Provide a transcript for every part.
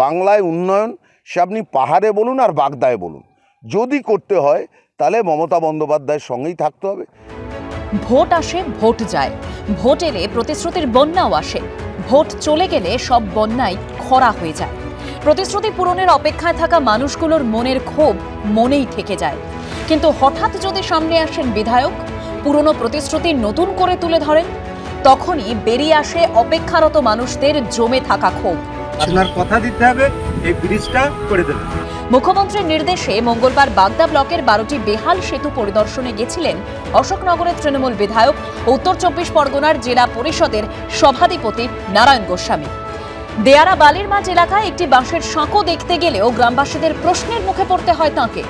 বাংলায় উন্নয়ন সে আপনি পাহাড়ে বলুন আর বাগদায় বলুন, যদি করতে হয় তাহলে মমতা বন্দ্যোপাধ্যায়ের সঙ্গেই থাকতে হবে। ভোট আসে ভোট যায়, ভোট এলে প্রতিশ্রুতির বন্যাও আসে, ভোট চলে গেলে সব বন্যাই খরা হয়ে যায়। প্রতিশ্রুতি পূরণের অপেক্ষায় থাকা মানুষগুলোর মনের ক্ষোভ মনেই থেকে যায়। কিন্তু হঠাৎ যদি সামনে আসেন বিধায়ক, পুরনো প্রতিশ্রুতি নতুন করে তুলে ধরেন, তখনই বেরিয়ে আসে অপেক্ষারত মানুষদের জমে থাকা ক্ষোভ। আপনার কথা দিতে হবে, এই ব্রিজটা করে দেবেন। মুখ্যমন্ত্রীর নির্দেশে মঙ্গলবার বাগদা ব্লকের 12টি বেহাল সেতু পরিদর্শনে গেছিলেন অশোকনগরের তৃণমূল বিধায়ক ও উত্তর 24 পরগনার জেলা পরিষদের সভাধিপতি নারায়ণ গোস্বামী। দেয়ারা বালির মাঝ এলাকায় একটি বাঁশের সাঁকো দেখতে গেলেও গ্রামবাসীদের প্রশ্নের মুখে পড়তে হয় তাঁকে।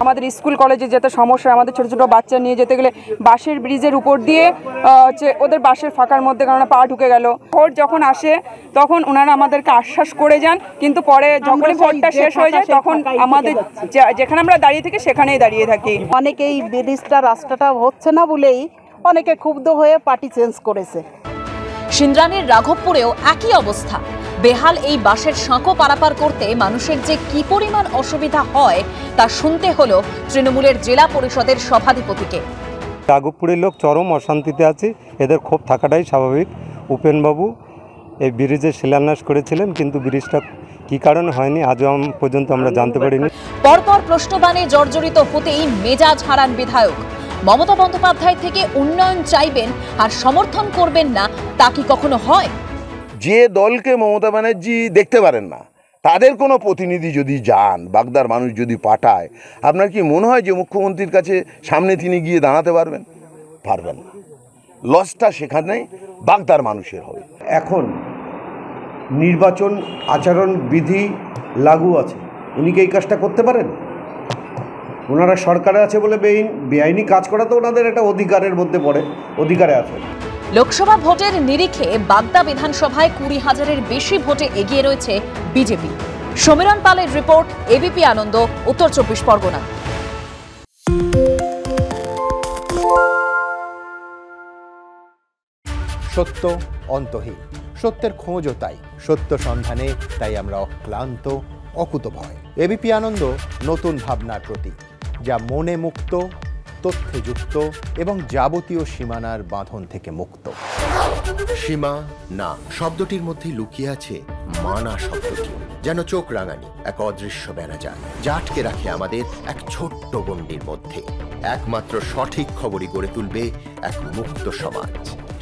আমাদের স্কুল কলেজে যেতে সমস্যা, আমাদের ছোট ছোট বাচ্চা নিয়ে যেতে গেলে বাঁশের ব্রিজের উপর দিয়ে ওদের বাঁশের ফাঁকার মধ্যে কারণ পা ঢুকে গেল। ভোট যখন আসে তখন ওনারা আমাদেরকে আশ্বাস করে যান, কিন্তু পরে যখনই ভোটটা শেষ হয়ে যায় তখন আমাদের যেখানে আমরা দাঁড়িয়ে থাকি সেখানেই দাঁড়িয়ে থাকি। অনেকেই ব্রিজটা রাস্তাটা হচ্ছে না বলেই অনেকে ক্ষুব্ধ হয়ে পার্টি চেঞ্জ করেছে। সিন্দ্রানের রাঘবপুরেও একই অবস্থা। বেহাল এই বাঁশের সাঁকো পারাপার করতে মানুষের যে কি পরিমাণ অসুবিধা হয় তা শুনতে হলো তৃণমূলের জেলা পরিষদের সভাধিপতিকে। রাঘবপুরের লোক চরম অশান্তিতে আছে, এদের ক্ষোভ থাকাটাই স্বাভাবিক। উপেনবাবু এই ব্রিজের শিলান্যাস করেছিলেন, কিন্তু ব্রিজটা কি কারণে হয়নি আজও পর্যন্ত আমরা জানতে পারিনি। পরপর প্রশ্নবাণে জর্জরিত হতেই মেজাজ হারান বিধায়ক। মমতা বন্দ্যোপাধ্যায় থেকে উন্নয়ন চাইবেন আর সমর্থন করবেন না, তা কি কখনো হয়? যে দলকে মমতা ব্যানার্জি দেখতে পারেন না, তাদের কোনো প্রতিনিধি যদি যান, বাগদার মানুষ যদি পাঠায়, আপনার কি মনে হয় যে মুখ্যমন্ত্রীর কাছে সামনে তিনি গিয়ে দাঁড়াতে পারবেন? পারবেন না। লসটা সেখানে বাগদার মানুষের হবে। এখন নির্বাচন আচরণ বিধি লাগু আছে, উনি কি এই কাজটা করতে পারেন? ওনারা সরকারে আছে বলে বেআইনি কাজ করা তো ওনাদের একটা অধিকারের মধ্যে পড়ে, অধিকারে আছে। লোকসভা ভোটের নিরিখে বাগদা বিধানসভায় 20,000-এর বেশি ভোটে এগিয়ে রয়েছে বিজেপি। সমীরণ পালের রিপোর্ট, এবিপি আনন্দ, উত্তর 24 পরগনা। সত্য অন্তহীন, সত্যের খোঁজও তাই, সত্য সন্ধানে তাই আমরা অক্লান্ত, অকুতভয়। এবিপি আনন্দ নতুন ভাবনার প্রতীক, যা মনে মুক্ত, তথ্যে যুক্ত এবং যাবতীয় সীমানার বাঁধন থেকে মুক্ত। সীমা না শব্দটির মধ্যে লুকিয়ে আছে মানা শব্দটি, যেন চোখ রাঙানি এক অদৃশ্য বেড়াজাল, যা আটকে রাখে আমাদের এক ছোট্ট গণ্ডির মধ্যে। একমাত্র সঠিক খবরই গড়ে তুলবে এক মুক্ত সমাজ।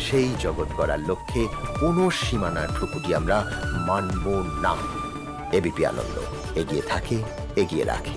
সেই জগৎ গড়ার লক্ষ্যে কোনো সীমানার ঠুকুটি আমরা মানব না। এবিপি আনন্দ এগিয়ে থাকে, এগিয়ে রাখে।